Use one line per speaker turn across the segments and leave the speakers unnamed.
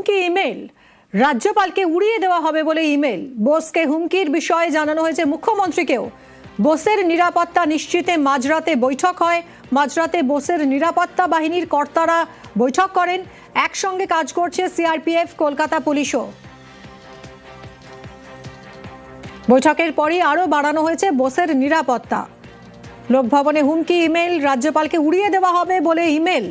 হুমকি ইমেল, রাজ্যপালকে উড়িয়ে দেওয়া হবে বলে ইমেল। বোসকে হুমকির বিষয়ে জানানো হয়েছে মুখ্যমন্ত্রীকেও। বোসের নিরাপত্তা নিশ্চিতে মাঝরাতে বৈঠক হয়। মাঝরাতে বোসের নিরাপত্তা বাহিনীর কর্তারা বৈঠক করেন। একসঙ্গে কাজ করছে সিআরপিএফ, কলকাতা পুলিশও। বৈঠকের পরই আরও বাড়ানো হয়েছে বোসের নিরাপত্তা। লোকভবনে হুমকি ইমেল, রাজ্যপালকে উড়িয়ে দেওয়া হবে বলে ইমেল।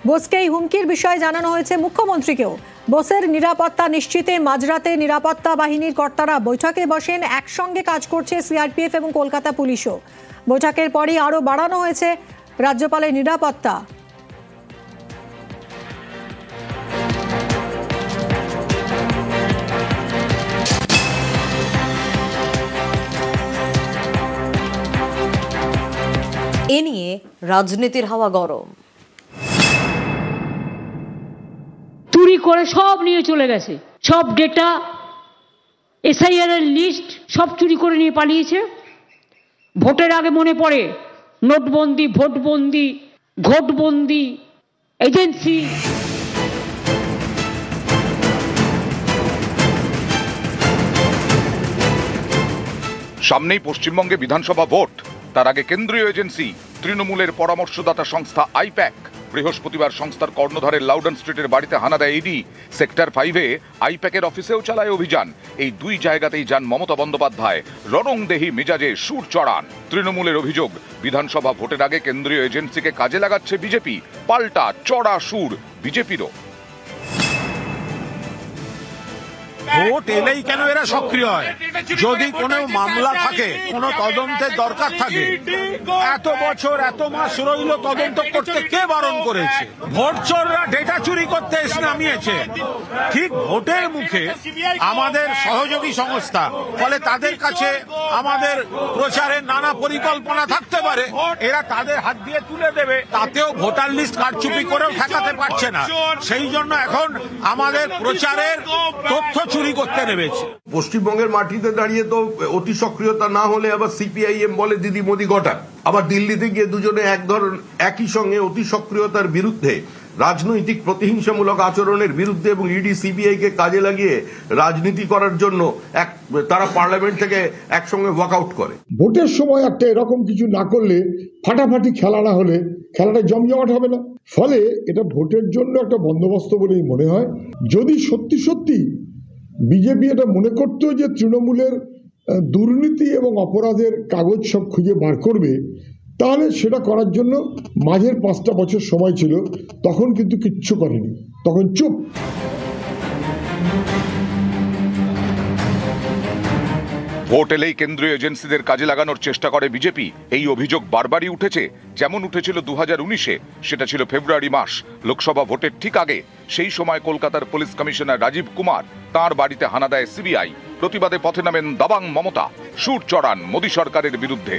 বোসকে এই হুমকির বিষয়ে জানানো হয়েছে মুখ্যমন্ত্রীকেও। বোসের নিরাপত্তা নিশ্চিতে মাঝরাতে নিরাপত্তা বাহিনীর কর্তারা বৈঠকে বসেন। একসঙ্গে কাজ করছে সিআরপিএফ এবং কলকাতা পুলিশও। বৈঠকের পরই আরও বাড়ানো হয়েছে রাজ্যপালের নিরাপত্তা।
এ নিয়ে রাজনীতির হাওয়া গরম।
চুরি করে সব নিয়ে চলে গেছে, সব ডেটা, এসআইআর এর লিস্ট সব চুরি করে নিয়ে পালিয়েছে। ভোটের আগে মনে পড়ে নোটবন্দি, ভোটবন্দি, ঘোটবন্দি, এজেন্সি।
সামনেই পশ্চিমবঙ্গে বিধানসভা ভোট, তার আগে কেন্দ্রীয় এজেন্সি তৃণমূলের পরামর্শদাতা সংস্থা আইপ্যাক বৃহস্পতিবার সংস্থার কর্ণধারের লাউডন স্ট্রিটের বাড়িতে হানা দেয় ইডি। সেক্টর 5-এ আইপ্যাকের অফিসেও চালায় অভিযান। এই দুই জায়গাতেই যান মমতা বন্দ্যোপাধ্যায়। রণংদেহী মেজাজে সুর চড়ান। তৃণমূলের অভিযোগ, বিধানসভা ভোটের আগে কেন্দ্রীয় এজেন্সিকে কাজে লাগাচ্ছে বিজেপি। পাল্টা চড়া সুর বিজেপিরও।
ভোট এলেই কেন এরা সক্রিয় হয়? যদি কোনো মামলা থাকে, কোনো তদন্তের দরকার থাকে, এত বছর এত মাস রইল তদন্ত করতে কে বারণ করেছে? ভোট চোররা ডেটা চুরি করতে এসে নামিয়েছে ঠিক ভোটের মুখে আমাদের সহযোগী সংস্থা। ফলে তাদের কাছে আমাদের প্রচারের নানা পরিকল্পনা থাকতে পারে, এরা তাদের হাত দিয়ে তুলে দেবে। তাতেও ভোটার লিস্ট কারচুপি করেও ঠেকাতে পারছে না। সেই জন্য এখন আমাদের প্রচারের তথ্য চুরি করতে নেমেছে।
পশ্চিমবঙ্গের মাটিতে দাঁড়িয়ে তো অতি সক্রিয়তা না হলে আবার সিপিআইএম বলে দিদি মোদি ঘটা। আবার দিল্লিতে গিয়ে দুজনে একই সঙ্গে অতি সক্রিয়তার বিরুদ্ধে, রাজনৈতিক প্রতিহিংসামূলক আচরণের বিরুদ্ধে এবং ইডি সিবিআই কে কাজে লাগিয়ে রাজনীতি করার জন্য তারা পার্লামেন্ট থেকে একসঙ্গে ওয়াকআউট করে।
ভোটের সময় একটা এরকম কিছু না করলে, ফাটাফাটি খেলা না হলে খেলাটা জমজমাট হবে না। ফলে এটা ভোটের জন্য একটা বন্দোবস্ত বলেই মনে হয়। যদি সত্যি সত্যি বিজেপি এটা মনে করত যে তৃণমূলের দুর্নীতি এবং অপরাধের কাগজ সব খুঁজে বার করবে, তাহলে সেটা করার জন্য মাঝের 5টা বছর সময় ছিল। তখন কিন্তু কিচ্ছু করেনি, তখন চুপ।
ভোট এলেই কেন্দ্রীয় এজেন্সিদের কাজে লাগানোর চেষ্টা করে বিজেপি। এই অভিযোগ বারবারই উঠেছে। যেমন উঠেছিল 2019-এ, সেটা ছিল ফেব্রুয়ারি মাস, লোকসভা ভোটের ঠিক আগে। সেই সময় কলকাতার পুলিশ কমিশনার রাজীব কুমার, তাঁর বাড়িতে হানা দেয় সিবিআই। প্রতিবাদে পথে নামেন দাবাং মমতা, সুর চড়ান মোদী সরকারের বিরুদ্ধে।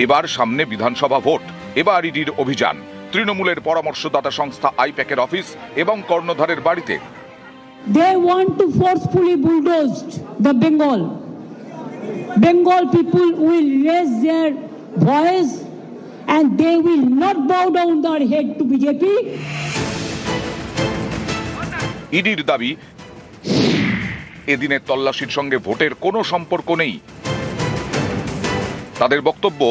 এবার সামনে বিধানসভা ভোট, এবার ইডির অভিযান তৃণমূলের পরামর্শদাতা সংস্থা আইপ্যাকের অফিস এবং কর্ণধারের বাড়িতে।
They want to forcefully bulldoze the Bengal. Bengal people will raise their voice and they will not bow down their head to BJP.
ইডির দাবি, এদিনের তল্লাশির সঙ্গে ভোটের কোনো সম্পর্ক নেই। তাদের বক্তব্য,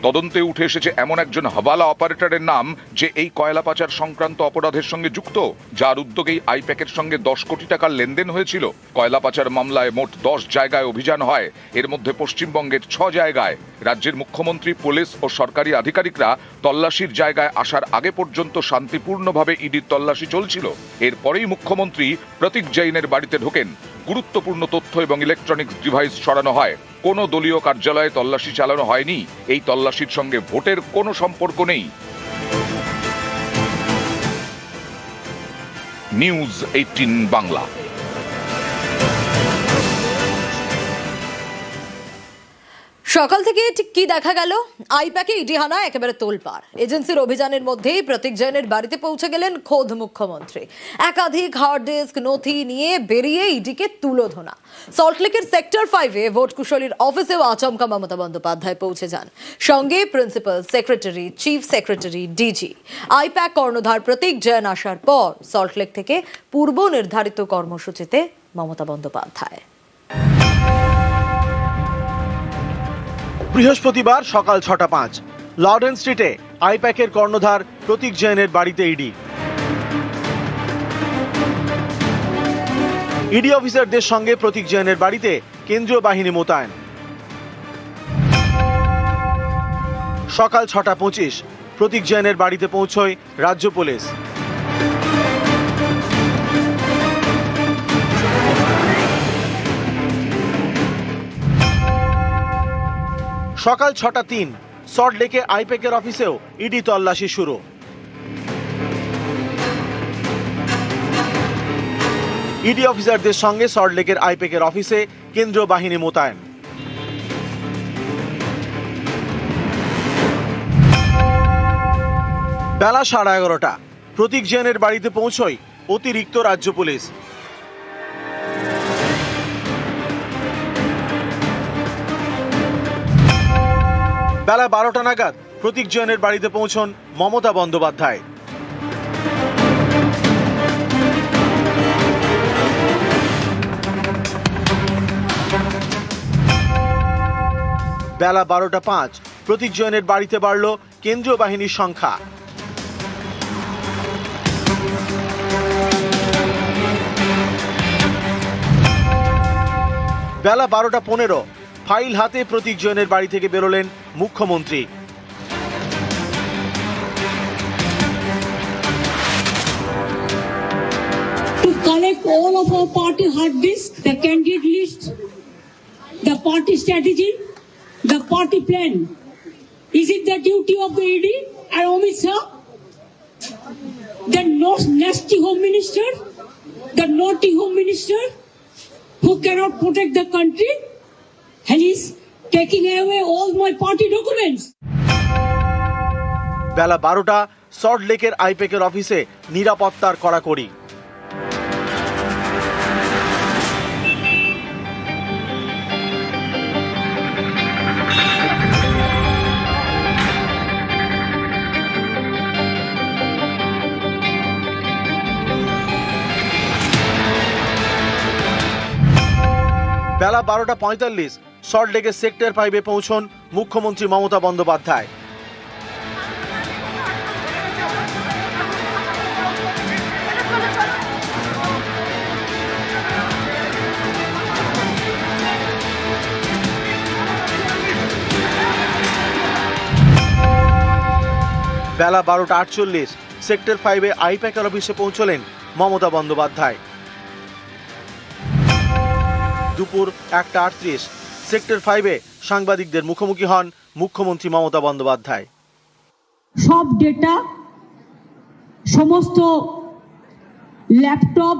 তদন্তে উঠে এসেছে এমন একজন হাওয়ালা অপারেটরের নাম যে এই কয়লা পাচার সংক্রান্ত অপরাধের সঙ্গে যুক্ত, যার উদ্যোগেই আইপ্যাকের সঙ্গে 10 কোটি টাকার লেনদেন হয়েছিল। কয়লা পাচার মামলায় মোট 10 জায়গায় অভিযান হয়। এর মধ্যে পশ্চিমবঙ্গের 6 জায়গায়। রাজ্যের মুখ্যমন্ত্রী, পুলিশ ও সরকারি আধিকারিকরা তল্লাশির জায়গায় আসার আগে পর্যন্ত শান্তিপূর্ণভাবে ইডির তল্লাশি চলছিল। এরপরেই মুখ্যমন্ত্রী প্রতীক জৈনের বাড়িতে ঢোকেন। গুরুত্বপূর্ণ তথ্য এবং ইলেকট্রনিক্স ডিভাইস সরানো হয়। কোনো দলীয় কার্যালয়ে তল্লাশি চালানো হয়নি। এই তল্লাশির সঙ্গে ভোটের কোনো সম্পর্ক নেই। নিউজ 18 বাংলা।
সকাল থেকে ঠিক কি দেখা গেল? আইপ্যাকে ইডি হানা একেবারে তোলপাড়। এজেন্সির অভিযানের মধ্যেই প্রতীক জৈনের বাড়িতে পৌঁছে গেলেন খোদ মুখ্যমন্ত্রী। একাধিক হার্ড ডিস্ক নথি নিয়ে বেরিয়ে ইডিকে তুলোধনা। সল্টলেকের সেক্টর 5-এ ভোট কুশলীর অফিসেও আচমকা মমতা বন্দ্যোপাধ্যায় পৌঁছে যান। সঙ্গে principal secretary, chief secretary, DG. IPAC কর্ণধার প্রতীক জৈন আসার পর সল্টলেক থেকে পূর্ব নির্ধারিত কর্মসূচিতে মমতা বন্দ্যোপাধ্যায়।
বৃহস্পতিবার সকাল 6:05 লর্ডেন স্ট্রিটে আইপ্যাকের কর্ণধার প্রতীক জৈনের বাড়িতে ইডি। ইডি অফিসারদের সঙ্গে প্রতীক জৈনের বাড়িতে কেন্দ্রীয় বাহিনী মোতায়েন। সকাল 6:25 প্রতীক জৈনের বাড়িতে পৌঁছয় রাজ্য পুলিশ। সকাল 6:03 সল্টলেকে আইপ্যাকের অফিসেও ইডি তল্লাশি শুরু। ইডি অফিসারদের সঙ্গে সল্টলেকের আইপ্যাকের অফিসে কেন্দ্রীয় বাহিনী মোতায়েন। বেলা 11:30 প্রতীক জৈনের বাড়িতে পৌঁছয় অতিরিক্ত রাজ্য পুলিশ। বেলা 12টা নাগাদ প্রতীক জৈনের বাড়িতে পৌঁছন মমতা বন্দ্যোপাধ্যায়। বেলা 12টা 5 প্রতীক জৈনের বাড়িতে বাড়ল কেন্দ্রীয় বাহিনীর সংখ্যা। বেলা 12টা 15 ফাইল হাতে প্রতীক জৈনের বাড়ি থেকে বেরোলেন মুখ্যমন্ত্রী।
To collect all of our party hard disk, the candidate list, the party strategy, the party plan. Is it the duty of the ED and Amit Shah, the nasty home minister, the naughty home minister, who cannot protect the country? And he's taking away all my party documents.
বেলা 12টা সল্টলেকের আইপ্যাকের অফিসে নিরাপত্তার কড়াকড়ি। বেলা 12টা 45 সল্টলেকের sector 5-এ পৌঁছন মুখ্যমন্ত্রী মমতা বন্দ্যোপাধ্যায়। বেলা 12টা 48 sector 5-এ আইপ্যাকের অফিসে পৌঁছলেন মমতা বন্দ্যোপাধ্যায়। দুপুর 1টা 38 sector 5-এ সাংবাদিকদের মুখোমুখি হন মুখ্যমন্ত্রী মমতা বন্দ্যোপাধ্যায়।
সব ডেটা, সমস্ত ল্যাপটপ,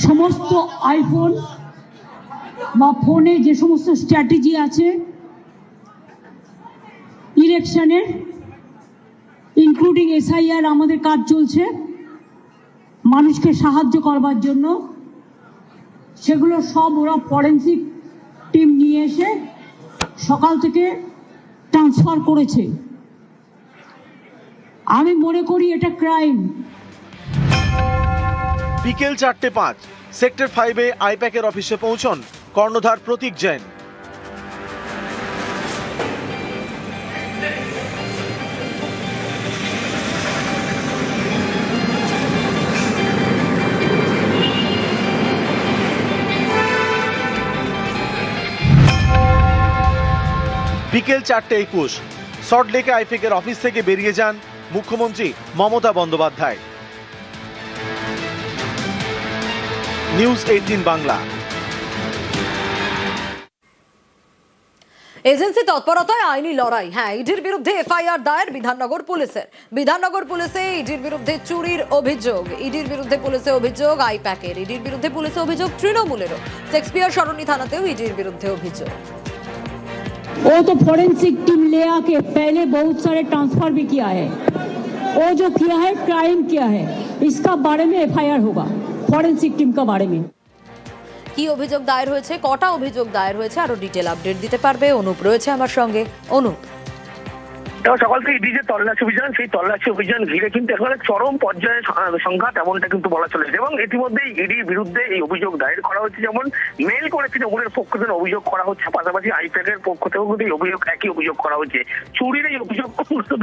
সমস্ত আইফোন বা ফোনে যে সমস্ত স্ট্র্যাটেজি আছে ইলেকশনের, ইনক্লুডিং SIR, আমাদের কাজ চলছে মানুষকে সাহায্য করবার জন্য। সেগুলো সব ওরা ফরেন্সিক টিম নিয়ে এসে সকাল থেকে ট্রান্সফার করেছে। আমি মনে করি এটা ক্রাইম।
বিকেল 4:05 সেক্টর 5-এ আইপ্যাকের অফিসে পৌঁছন কর্ণধার প্রতীক জৈন। বিকেল 4:21 সল্টলেকে আইপ্যাকের অফিস থেকে বেরিয়ে যান মুখ্যমন্ত্রী মমতা বন্দ্যোপাধ্যায়। নিউজ 18 বাংলা।
এজেন্সি তৎপরতায় আইনি লড়াই। হ্যাঁ, ইডির বিরুদ্ধে এফআইআর দায়ের বিধাননগর পুলিশের। বিধাননগর পুলিশে ইডির বিরুদ্ধে চুরির অভিযোগ, ইডির বিরুদ্ধে পুলিশে অভিযোগ আইপ্যাকের, ইডির বিরুদ্ধে পুলিশে অভিযোগ তৃণমূলেরও। শেক্সপিয়ার সরণি থানাতেও ইডির বিরুদ্ধে অভিযোগ।
वो तो फॉरेंसिक टीम ले आके पहले बहुत सारे ट्रांसफर भी किया है। वो जो किया है क्राइम किया है, इसका बारे में एफआईआर होगा फॉरेंसिक टीम का बारे में।
কি অভিযোগ দায়ের হয়েছে, কটা অভিযোগ দায়ের হয়েছে, আরো ডিটেল আপডেট দিতে পারবে অনুপ রয়েছে আমার সঙ্গে। অনুপ,
সকাল থেকে ইডি যে তল্লাশি অভিযান, সেই তল্লাশি অভিযান ঘিরে কিন্তু একেবারে চরম পর্যায়ে সংঘাত এমনটা কিন্তু বলা চলেছে। এবং ইতিমধ্যেই ইডির বিরুদ্ধে এই অভিযোগ দায়ের করা হচ্ছে, যেমন মেল করে তৃণমূলের পক্ষ থেকে অভিযোগ করা হচ্ছে, পাশাপাশি আইপ্যাকের পক্ষ থেকেও কিন্তু এই অভিযোগ একই অভিযোগ করা হচ্ছে। চুরির এই অভিযোগ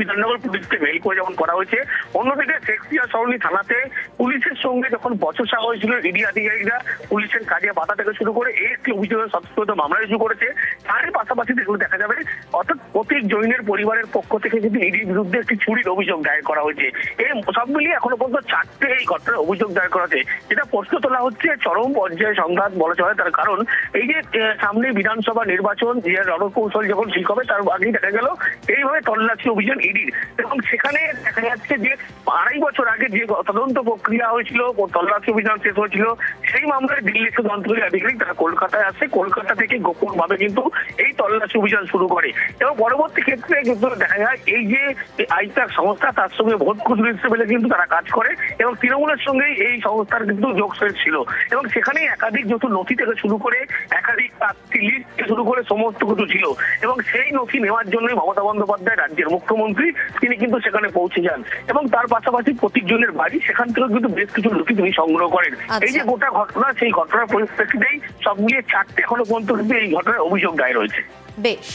বিধাননগর পুলিশকে মেল করে যেমন করা হয়েছে, অন্যদিকে শেক্সপিয়ার সরণি থানাতে পুলিশের সঙ্গে যখন বচসা হয়েছিল ইডি আধিকারিকরা পুলিশের কাজে বাধা থেকে শুরু করে এই একটি অভিযোগের সত্যত মামলা রুজু করেছে। তার পাশাপাশি দেখুন দেখা যাবে অর্থাৎ প্রতীক জৈনের পরিবারের পক্ষ থেকে কিন্তু ইডির বিরুদ্ধে একটি চুরির অভিযোগ দায়ের করা হয়েছে। এই সব মিলিয়ে এখনো পর্যন্ত 4টে এই ঘটনার অভিযোগ দায়ের করা হয়েছে। যেটা প্রশ্ন তোলা হচ্ছে চরম পর্যায়ে সংঘাত বলা চলে, তার কারণ এই যে সামনে বিধানসভা নির্বাচন যে রণকৌশল যখন ঠিক হবে তার আগেই দেখা গেল এইভাবে তল্লাশি অভিযান ইডির, এবং সেখানে দেখা যাচ্ছে যে 2.5 বছর আগে যে তদন্ত প্রক্রিয়া হয়েছিল, তল্লাশি অভিযান শেষ হয়েছিল, সেই মামলায় দিল্লির তদন্তকারী আধিকারিক তারা কলকাতায় আসে, কলকাতা থেকে গোপন ভাবে কিন্তু এই তল্লাশি অভিযান শুরু করে। এবং পরবর্তী ক্ষেত্রে কিন্তু দেখা যায় এই যে আইপ্যাক সংস্থা তার সঙ্গে ভোট খুচরো হিসেবে কিন্তু তারা কাজ করে, এবং তৃণমূলের সঙ্গে এই সংস্থার কিন্তু যোগসাজ ছিল। এবং সেখানে একাধিক যত নথি থেকে শুরু করে একাধিক প্রার্থী লিস্ট থেকে শুরু করে সমস্ত কিছু ছিল, এবং সেই নথি নেওয়ার জন্য মমতা বন্দ্যোপাধ্যায় রাজ্যের মুখ্যমন্ত্রী তিনি কিন্তু সেখানে পৌঁছে যান, এবং তার পাশাপাশি প্রতীক জনের বাড়ি সেখান থেকেও কিন্তু বেশ কিছু নথি তিনি সংগ্রহ করেন। এই যে গোটা ঘটনা, সেই ঘটনার পরিপ্রেক্ষিতেই সব মিলিয়ে 4টে এখনো পর্যন্ত কিন্তু এই ঘটনার অভিযোগ দায়ের হয়েছে।
বেশ।